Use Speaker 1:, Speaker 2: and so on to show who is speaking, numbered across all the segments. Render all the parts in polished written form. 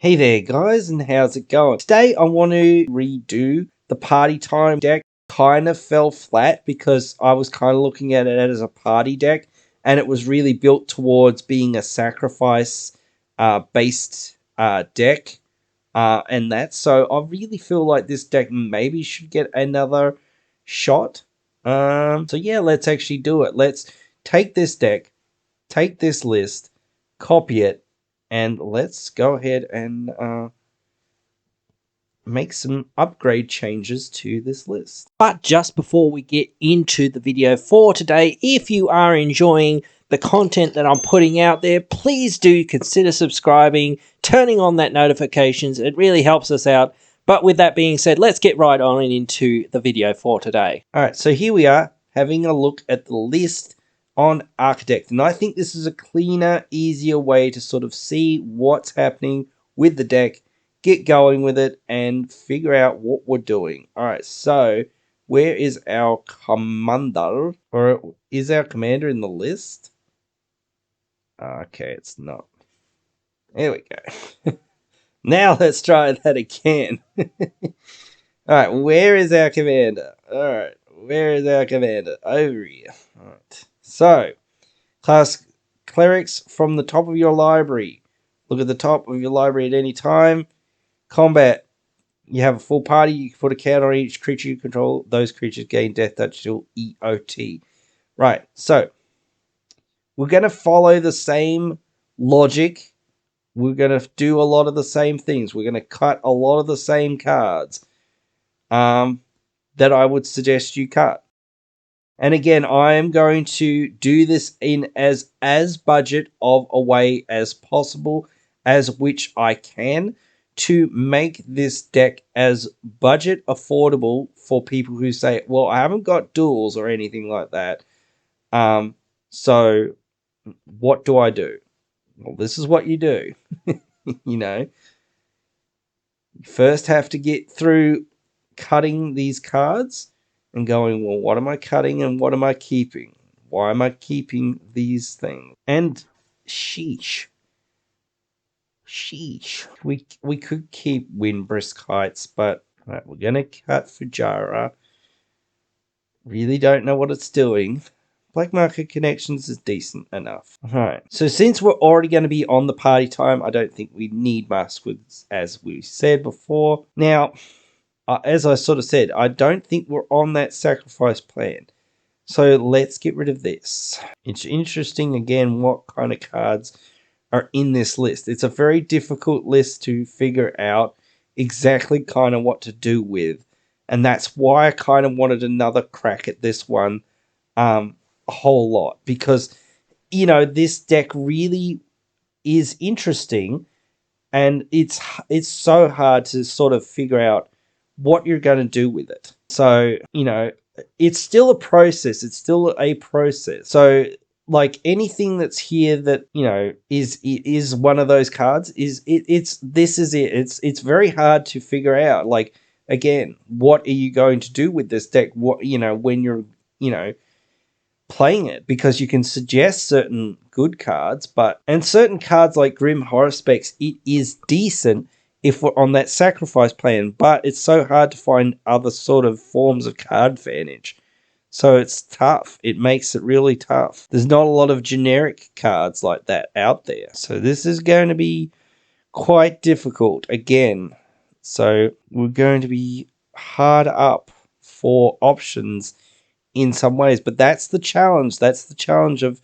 Speaker 1: Hey there guys, and how's it going? Today I want to redo the party time deck. Kind of fell flat because I was kind of looking at it as a party deck, and it was really built towards being a sacrifice based deck and that. So I really feel like this deck maybe should get another shot. So yeah, let's actually do it. Let's take this deck, take this list, copy it, and let's go ahead and make some upgrade changes to this list.
Speaker 2: But just before we get into the video for today, if you are enjoying the content that I'm putting out there, please do consider subscribing, turning on that notifications. It really helps us out. But with that being said, let's get right on into the video for today.
Speaker 1: All right, so here we are having a look at the list on Architect. And I think this is a cleaner, easier way to sort of see what's happening with the deck, get going with it, and figure out what we're doing. All right, so where is our commander? Or is our commander in the list? Okay, it's not. There we go. Now let's try that again. Alright, where is our commander? Alright, where is our commander? Over here. Alright. So, class clerics from the top of your library. Look at the top of your library at any time. Combat. You have a full party. You can put a count on each creature you control. Those creatures gain death touch till EOT. Right, so we're going to follow the same logic. We're going to do a lot of the same things. We're going to cut a lot of the same cards that I would suggest you cut. And again, I am going to do this in as budget of a way as possible, as which I can, to make this deck as budget affordable for people who say, well, I haven't got duels or anything like that. So what do I do? Well, this is what you do. You know, you first have to get through cutting these cards and going, well, what am I cutting and what am I keeping? Why am I keeping these things? And sheesh. We could keep Windbrisk Heights, but right, we're going to cut Fujara. Really don't know what it's doing. Black Market Connections is decent enough. Alright, so since we're already going to be on the party time, I don't think we need Masquerades, as we said before. Now, as I sort of said, I don't think we're on that sacrifice plan. So let's get rid of this. It's interesting, again, what kind of cards are in this list. It's a very difficult list to figure out exactly kind of what to do with. And that's why I kind of wanted another crack at this one a whole lot. Because, you know, this deck really is interesting. And it's so hard to sort of figure out what you're going to do with it. So, you know, it's still a process. It's still a process. So, like anything that's here that, you know, is one of those cards, it's very hard to figure out. Like, again, what are you going to do with this deck? What, you know, when you're, you know, playing it, because you can suggest certain good cards, and certain cards like Grim Horror Specs, it is decent if we're on that sacrifice plan, but it's so hard to find other sort of forms of card advantage. So it's tough. It makes it really tough. There's not a lot of generic cards like that out there. So this is going to be quite difficult again. So we're going to be hard up for options in some ways, but that's the challenge. That's the challenge of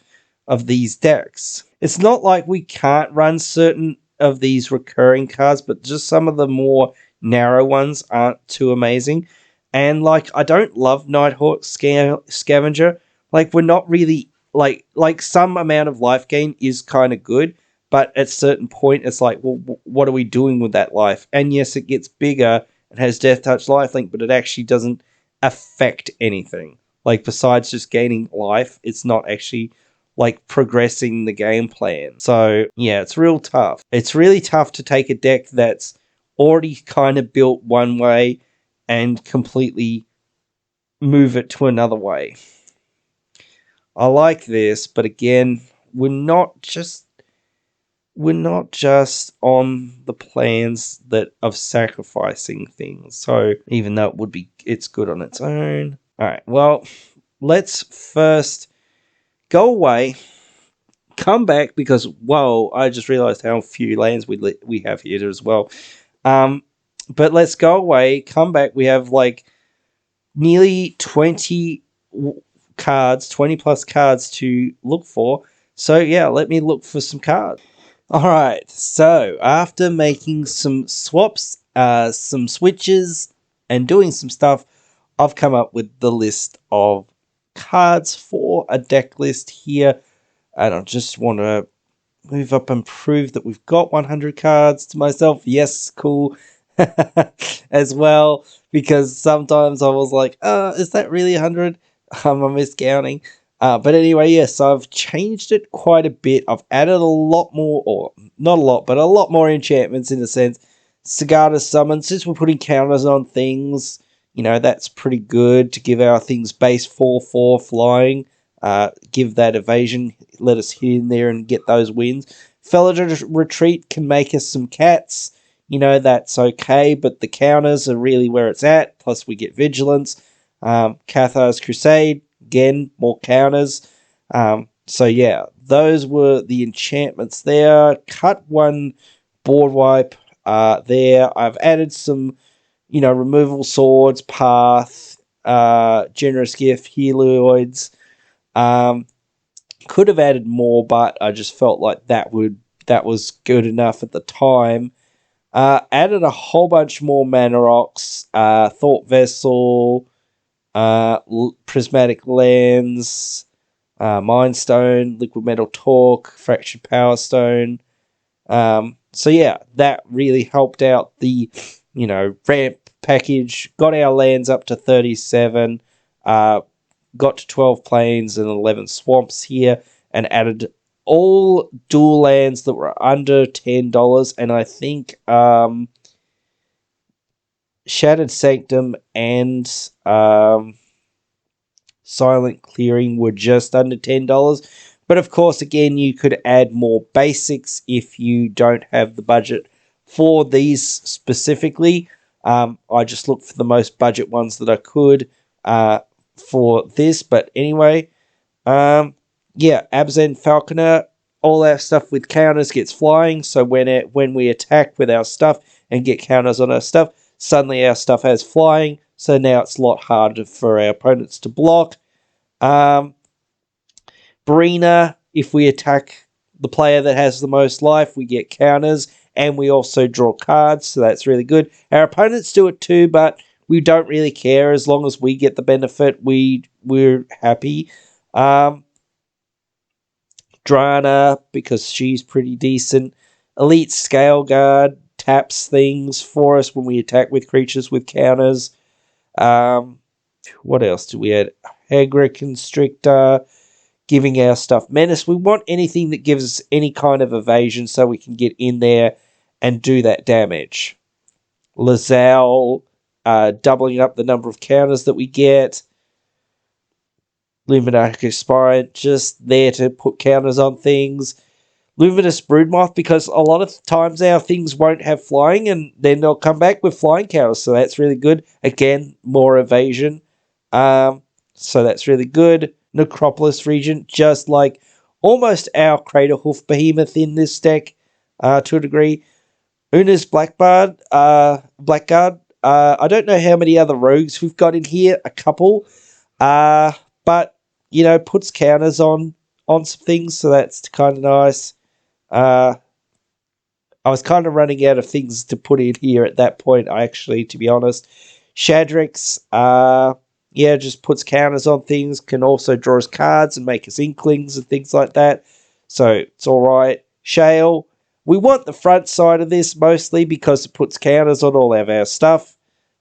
Speaker 1: these decks. It's not like we can't run certain of these recurring cards, but just some of the more narrow ones aren't too amazing. And like, I don't love Nighthawk Scavenger. Like, we're not really like some amount of life gain is kind of good, but at a certain point it's like, well, what are we doing with that life? And yes, it gets bigger, it has Death Touch Lifelink, but it actually doesn't affect anything. Like, besides just gaining life, it's not actually like progressing the game plan. So yeah, it's real tough. It's really tough to take a deck that's already kind of built one way and completely move it to another way. I like this, but again, we're not just we're not just on the plans that of sacrificing things. So even though it's good on its own. All right. Well, let's first go away, come back because whoa, I just realized how few lands we have here as well. Um, but let's go away, come back. We have like nearly 20 cards, 20 plus cards to look for. So yeah, let me look for some cards. All right. So after making some swaps, some switches, and doing some stuff, I've come up with the list of cards for a deck list here, and I just want to move up and prove that we've got 100 cards to myself. Yes, cool. As well, because sometimes I was like, is that really 100? I'm miscounting. But anyway, yes, I've changed it quite a bit. I've added a lot more, or not a lot, but a lot more enchantments in a sense. Sagada Summon, since we're putting counters on things, that's pretty good to give our things base 4/4 flying. Give that evasion, let us hit in there and get those wins. Felidar Retreat can make us some cats. That's okay, but the counters are really where it's at. Plus, we get Vigilance. Cathar's Crusade, again, more counters. So, yeah, those were the enchantments there. Cut one board wipe there. I've added some, removal swords, path, generous gift, helioids. Could have added more, but I just felt like that was good enough at the time. Added a whole bunch more mana rocks, Thought Vessel, Prismatic Lens, Mind Stone, Liquid Metal Torque, Fractured Power Stone. So yeah, that really helped out the, ramp package. Got our lands up to 37. Got to 12 plains and 11 swamps here, and added all dual lands that were under $10, and I think Shattered Sanctum and Silent Clearing were just under $10. But of course, again, you could add more basics if you don't have the budget for these specifically. I just looked for the most budget ones that I could for this. But anyway, Abzan Falconer, all our stuff with counters gets flying. So when we attack with our stuff and get counters on our stuff, suddenly our stuff has flying. So now it's a lot harder for our opponents to block. Brina, if we attack the player that has the most life, we get counters and we also draw cards. So that's really good. Our opponents do it too, but we don't really care as long as we get the benefit. We're happy. Drana, because she's pretty decent. Elite Scale Guard taps things for us when we attack with creatures with counters. What else do we add? Hagra Constrictor, giving our stuff menace. We want anything that gives us any kind of evasion so we can get in there and do that damage. Lazelle, doubling up the number of counters that we get. Luminarch Aspirant, just there to put counters on things. Luminous Broodmoth, because a lot of times our things won't have flying, and then they'll come back with flying counters, so that's really good. Again, more evasion. So that's really good. Necropolis Regent, just like almost our Craterhoof Behemoth in this deck, to a degree. Una's Blackguard. I don't know how many other rogues we've got in here. A couple. But puts counters on some things, so that's kind of nice. I was kind of running out of things to put in here at that point, to be honest. Shadrix, just puts counters on things, can also draw us cards and make us Inklings and things like that. So it's alright. Shale, we want the front side of this mostly because it puts counters on all of our stuff.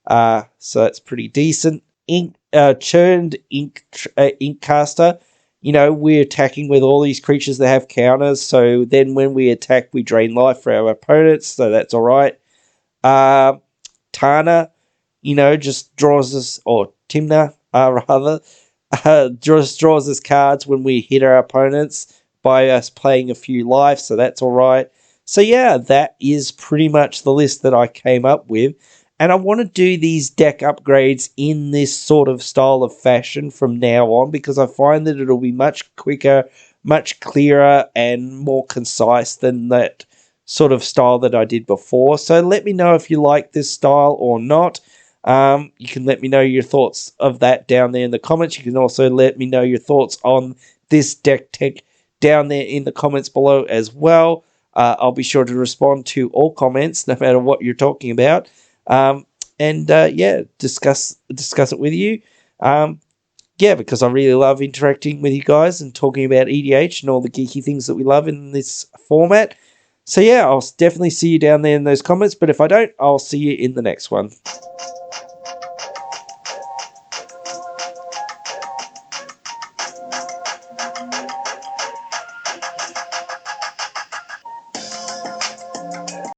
Speaker 1: So that's pretty decent. Churned Inkcaster. We're attacking with all these creatures that have counters, so then when we attack, we drain life for our opponents, so that's alright. Tana, just draws us, or Timna, rather, just draws us cards when we hit our opponents by us playing a few life, so that's alright. So yeah, that is pretty much the list that I came up with. And I want to do these deck upgrades in this sort of style of fashion from now on, because I find that it'll be much quicker, much clearer, and more concise than that sort of style that I did before. So let me know if you like this style or not. You can let me know your thoughts of that down there in the comments. You can also let me know your thoughts on this deck tech down there in the comments below as well. I'll be sure to respond to all comments, no matter what you're talking about, and yeah, discuss it with you. Yeah, because I really love interacting with you guys and talking about EDH and all the geeky things that we love in this format. So yeah, I'll definitely see you down there in those comments. But if I don't, I'll see you in the next one.